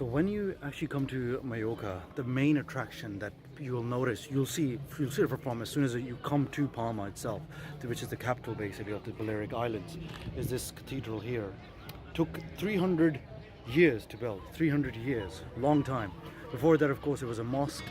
So when you actually come to Mallorca, the main attraction that you'll notice, you'll see it from as soon as you come to Palma itself, which is the capital basically of the Balearic Islands, is this cathedral here. Took 300 years to build, 300 years, long time. Before that, of course, it was a mosque.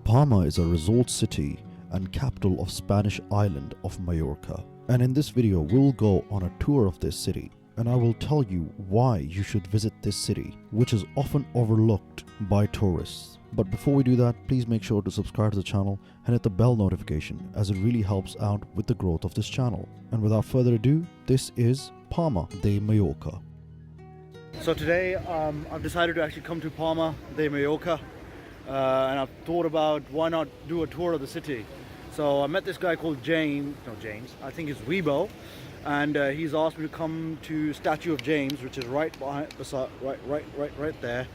Palma is a resort city and capital of Spanish island of Mallorca. And in this video, we'll go on a tour of this city. And I will tell you why you should visit this city, which is often overlooked by tourists. But before we do that, please make sure to subscribe to the channel and hit the bell notification, as it really helps out with the growth of this channel. And without further ado, this is Palma de Mallorca. So today I've decided to actually come to Palma de Mallorca, and I've thought about why not do a tour of the city. So I met this guy called James, I think it's Weibo. And he's asked me to come to Statue of James, which is right there.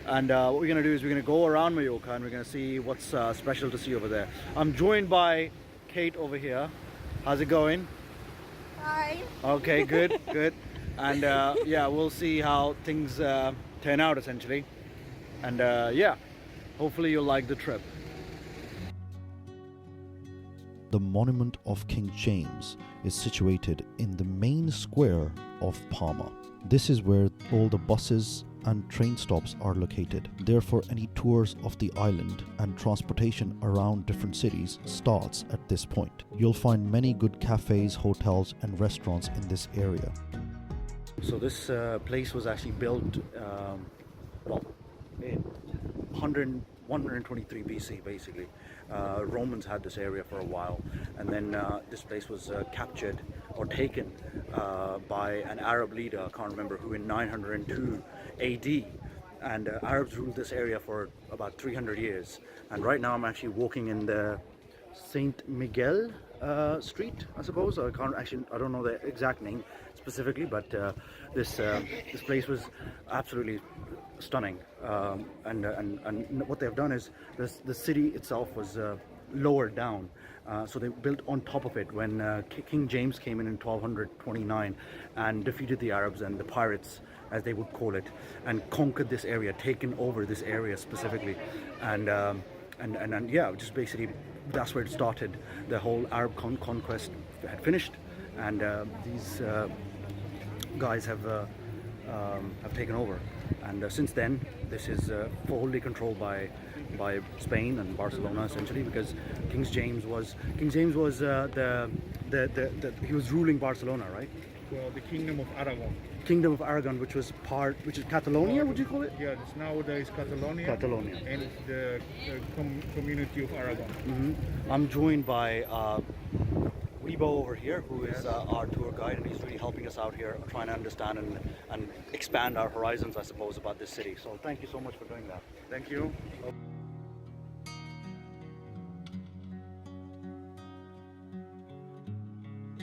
And what we're going to do is we're going to go around Mallorca and we're going to see what's special to see over there. I'm joined by Kate over here. How's it going? Hi. Okay, good, good. And yeah, we'll see how things turn out essentially. And yeah, hopefully you'll like the trip. The monument of King James is situated in the main square of Palma. This is where all the buses and train stops are located. Therefore, any tours of the island and transportation around different cities starts at this point. You'll find many good cafes, hotels and restaurants in this area. So this place was actually built in 123 BC basically. Romans had this area for a while, and then this place was captured or taken by an Arab leader, I can't remember who, in 902 AD. And Arabs ruled this area for about 300 years. And right now I'm actually walking in the Saint Miguel street, I suppose. I don't know the exact name specifically, but this place was absolutely stunning. And what they've done is the city itself was lowered down, so they built on top of it when King James came in 1229 and defeated the Arabs and the pirates, as they would call it, and conquered this area, taken over this area specifically, and yeah, just basically that's where it started. The whole Arab conquest had finished, and these guys have taken over. And since then, this is fully controlled by Spain and Barcelona, essentially, because King James was he was ruling Barcelona, right? Well, the Kingdom of Aragon. Kingdom of Aragon, which is Catalonia, would you call it? Yeah, it's nowadays Catalonia. Catalonia. And it's the community of Aragon. Mm-hmm. I'm joined by Weibo over here, who is our tour guide, and he's really helping us out here, trying to understand and expand our horizons, I suppose, about this city. So thank you so much for doing that. Thank you.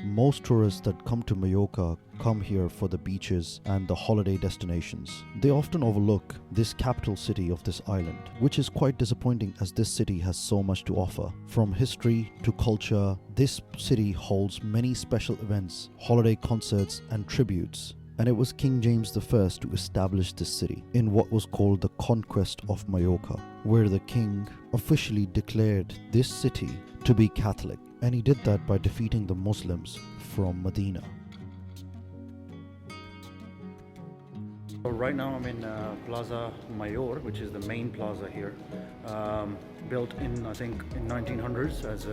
Most tourists that come to Mallorca come here for the beaches and the holiday destinations. They often overlook this capital city of this island, which is quite disappointing, as this city has so much to offer. From history to culture, this city holds many special events, holiday concerts and tributes. And it was King James I to establish this city in what was called the Conquest of Mallorca, where the king officially declared this city to be Catholic. And he did that by defeating the Muslims from Medina. So right now I'm in Plaza Mayor, which is the main plaza here, built in, I think, in 1900s, as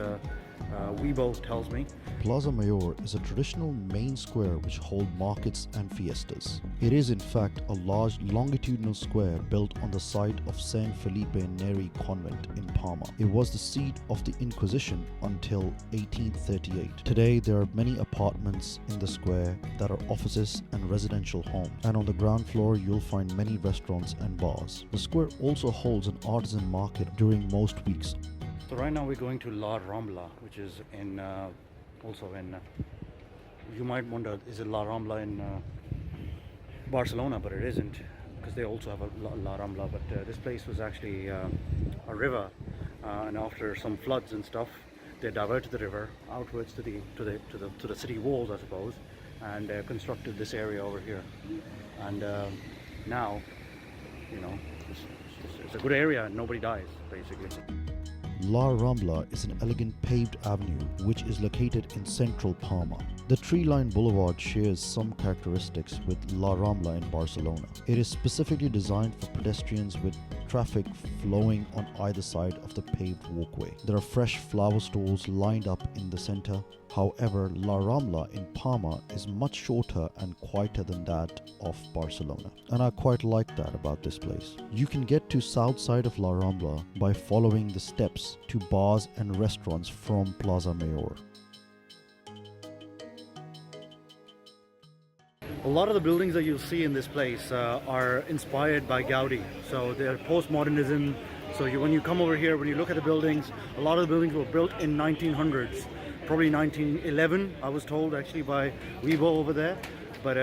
Weibo tells me. Plaza Mayor is a traditional main square which holds markets and fiestas. It is in fact a large longitudinal square built on the site of San Felipe Neri convent in Palma. It was the seat of the Inquisition until 1838. Today there are many apartments in the square that are offices and residential homes, and on the ground floor you'll find many restaurants and bars. The square also holds an artisan market during most weeks. So right now we're going to La Rambla, which is in also in you might wonder, is it La Rambla in Barcelona? But it isn't, because they also have a La Rambla. But this place was actually a river, and after some floods and stuff, they diverted the river outwards to the city walls, I suppose, and constructed this area over here. And now you know, it's a good area and nobody dies, basically. La Rambla is an elegant paved avenue which is located in central Palma. The tree-lined boulevard shares some characteristics with La Rambla in Barcelona. It is specifically designed for pedestrians with traffic flowing on either side of the paved walkway. There are fresh flower stalls lined up in the center. However, La Rambla in Palma is much shorter and quieter than that of Barcelona. And I quite like that about this place. You can get to south side of La Rambla by following the steps to bars and restaurants from Plaza Mayor. A lot of the buildings that you'll see in this place are inspired by Gaudi. So they're postmodernism. So when you come over here, when you look at the buildings, a lot of the buildings were built in 1900s. Probably 1911, I was told actually by Weibo over there. But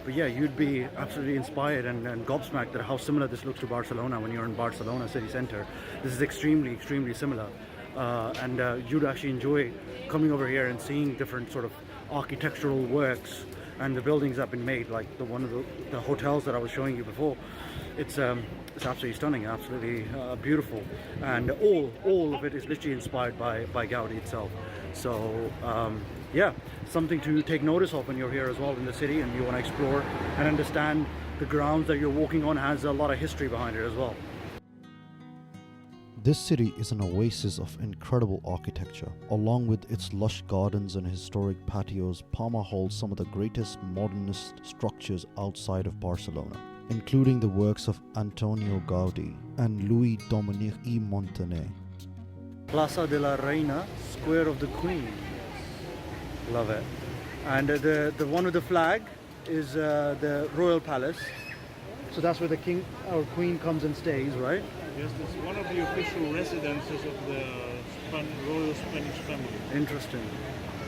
yeah, you'd be absolutely inspired and gobsmacked at how similar this looks to Barcelona when you're in Barcelona city center. This is extremely, extremely similar. And you'd actually enjoy coming over here and seeing different sort of architectural works and the buildings that have been made, like one of the hotels that I was showing you before. It's absolutely stunning, absolutely beautiful, and all of it is literally inspired by Gaudi itself. So yeah, something to take notice of when you're here as well in the city and you want to explore and understand the grounds that you're walking on has a lot of history behind it as well. This city is an oasis of incredible architecture. Along with its lush gardens and historic patios, Palma holds some of the greatest modernist structures outside of Barcelona, including the works of Antonio Gaudi and Louis Dominique y Montaner. Plaza de la Reina, Square of the Queen. Love it. And the one with the flag is the Royal Palace. So that's where the king or queen comes and stays, right? Yes, it's one of the official residences of the Royal Spanish family. Interesting.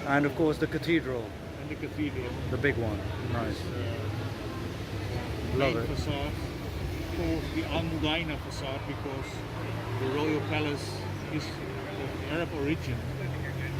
And of course the cathedral. And the cathedral. The big one. Nice. Love Main it. facade. Of course, the Almudena facade, because the royal palace is of Arab origin.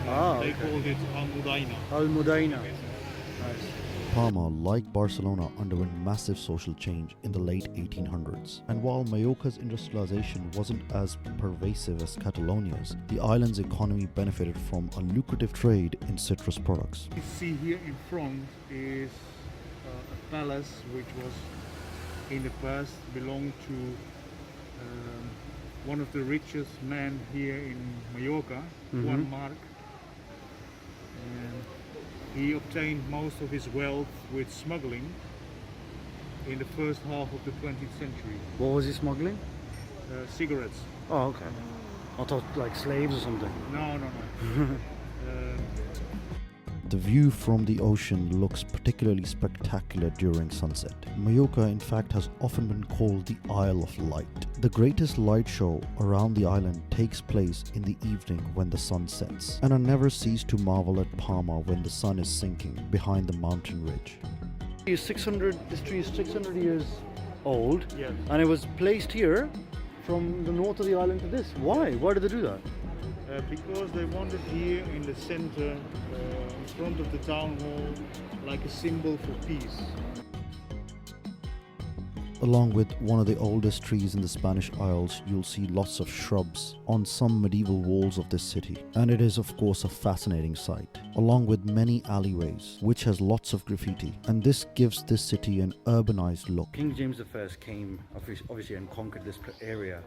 They called it Almudena. Almudena. Nice. Palma, like Barcelona, underwent massive social change in the late 1800s. And while Mallorca's industrialization wasn't as pervasive as Catalonia's, the island's economy benefited from a lucrative trade in citrus products. You see here in front is a palace which was in the past belonged to one of the richest men here in Mallorca, Juan Marc. And he obtained most of his wealth with smuggling in the first half of the 20th century. What was he smuggling? Cigarettes. Oh, okay. I thought like slaves or something. No. The view from the ocean looks particularly spectacular during sunset. Mallorca, in fact, has often been called the Isle of Light. The greatest light show around the island takes place in the evening when the sun sets, and I never cease to marvel at Palma when the sun is sinking behind the mountain ridge. This tree is 600 years old, Yes. and it was placed here from the north of the island to this. Why? Why did they do that? Because they wanted here in the center, in front of the town hall, like a symbol for peace. Along with one of the oldest trees in the Spanish Isles, you'll see lots of shrubs on some medieval walls of this city. And it is of course a fascinating sight, along with many alleyways, which has lots of graffiti. And this gives this city an urbanized look. King James I came obviously and conquered this area.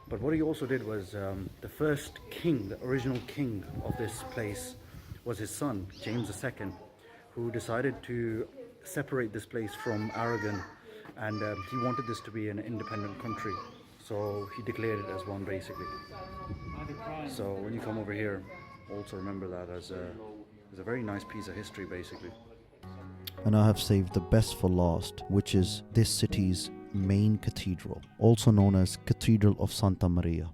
But what he also did was the first king, the original king of this place was his son, James II, who decided to separate this place from Aragon. And he wanted this to be an independent country, so he declared it as one basically. So when you come over here, also remember that as a very nice piece of history basically. And I have saved the best for last, which is this city's main cathedral, also known as Cathedral of Santa Maria.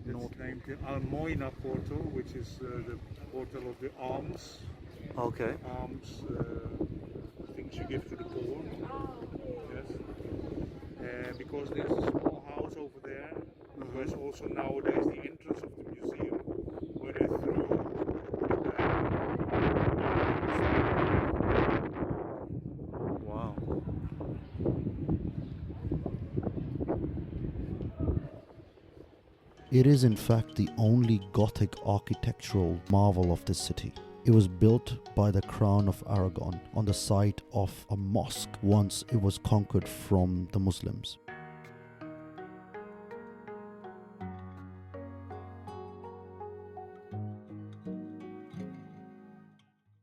It's named the Almoina portal, which is the portal of the alms. Okay. Alms, things you give to the poor. Yes. Because there's a small house over there, where's also nowadays the entrance of the museum, where they threw It is in fact the only Gothic architectural marvel of this city. It was built by the Crown of Aragon on the site of a mosque once it was conquered from the Muslims.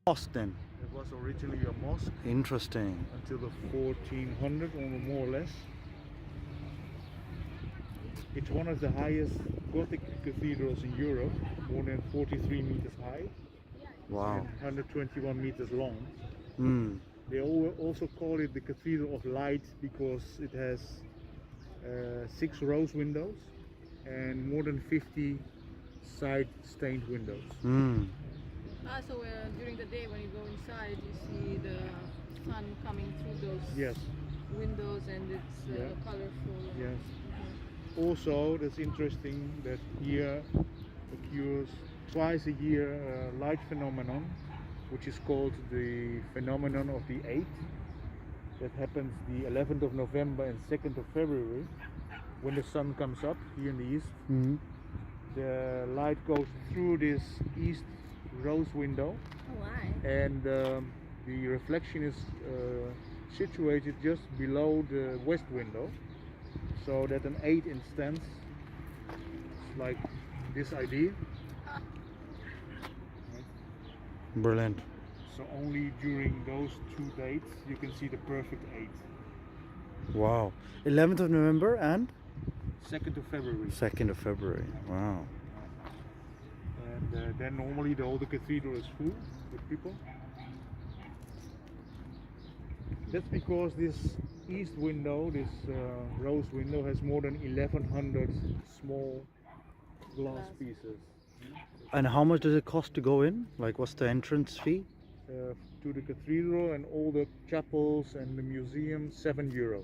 Mosque then. It was originally a mosque Interesting. until the 1400 or more or less. It's one of the highest Gothic cathedrals in Europe, more than 43 meters high Wow. and 121 meters long. Hmm. They also call it the Cathedral of Light because it has 6 rose windows and more than 50 side stained windows. Hmm. So during the day when you go inside, you see the sun coming through those Yes, windows, and it's Yeah. colorful. yes. Mhm. Also, that's interesting that here occurs twice a year a light phenomenon, which is called the phenomenon of the 8th. That happens the 11th of November and 2nd of February, when the sun comes up here in the east. Hmm. The light goes through this east rose window, Oh, why? and the reflection is situated just below the west window, so that an 8 instance is like this idea. Brilliant. So only during those 2 dates you can see the perfect 8. Wow. 11th of November and 2nd of February. 2nd of February. Wow. And then normally the whole cathedral is full with people. That's because this east window, this rose window, has more than 1100 small glass pieces. And how much does it cost to go in? Like, what's the entrance fee? To the cathedral and all the chapels and the museum, €7.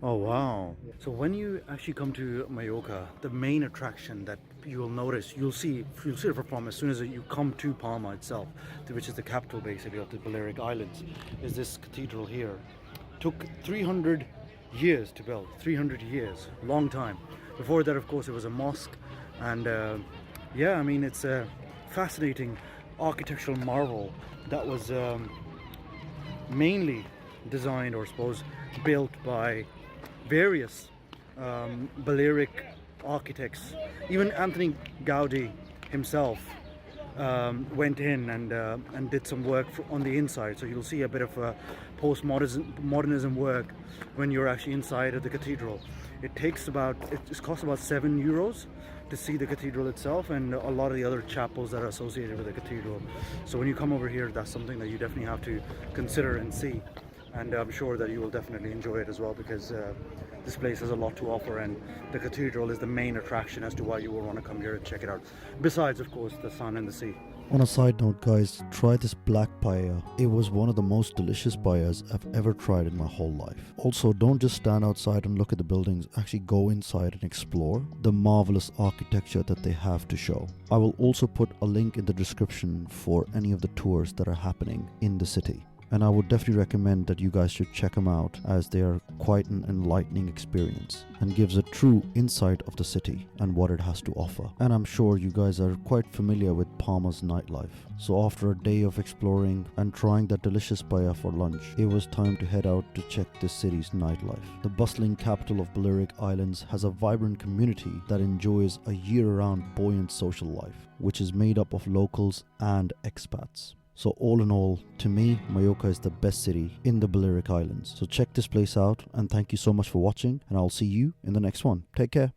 Oh wow. So when you actually come to Mallorca, the main attraction that you will notice, you'll see it from as soon as you come to Palma itself, which is the capital basically of the Balearic Islands, is this cathedral here. Took 300 years to build, 300 years, long time. Before that, of course, it was a mosque, and yeah, I mean, it's a fascinating architectural marvel that was mainly designed, or I suppose built by various Balearic architects. Even Anthony Gaudi himself went in and did some work on the inside. So you'll see a bit of post-modernism work when you're actually inside of the cathedral. It costs about €7 to see the cathedral itself and a lot of the other chapels that are associated with the cathedral. So when you come over here, that's something that you definitely have to consider and see. And I'm sure that you will definitely enjoy it as well, because this place has a lot to offer, and the cathedral is the main attraction as to why you will want to come here and check it out. Besides, of course, the sun and the sea. On a side note, guys, try this black paella. It was one of the most delicious paellas I've ever tried in my whole life. Also, don't just stand outside and look at the buildings, actually go inside and explore the marvelous architecture that they have to show. I will also put a link in the description for any of the tours that are happening in the city. And I would definitely recommend that you guys should check them out, as they are quite an enlightening experience and gives a true insight of the city and what it has to offer. And I'm sure you guys are quite familiar with Palma's nightlife. So after a day of exploring and trying that delicious paella for lunch, it was time to head out to check this city's nightlife. The bustling capital of Balearic Islands has a vibrant community that enjoys a year-round buoyant social life, which is made up of locals and expats. So all in all, to me, Mallorca is the best city in the Balearic Islands. So check this place out, and thank you so much for watching, and I'll see you in the next one. Take care.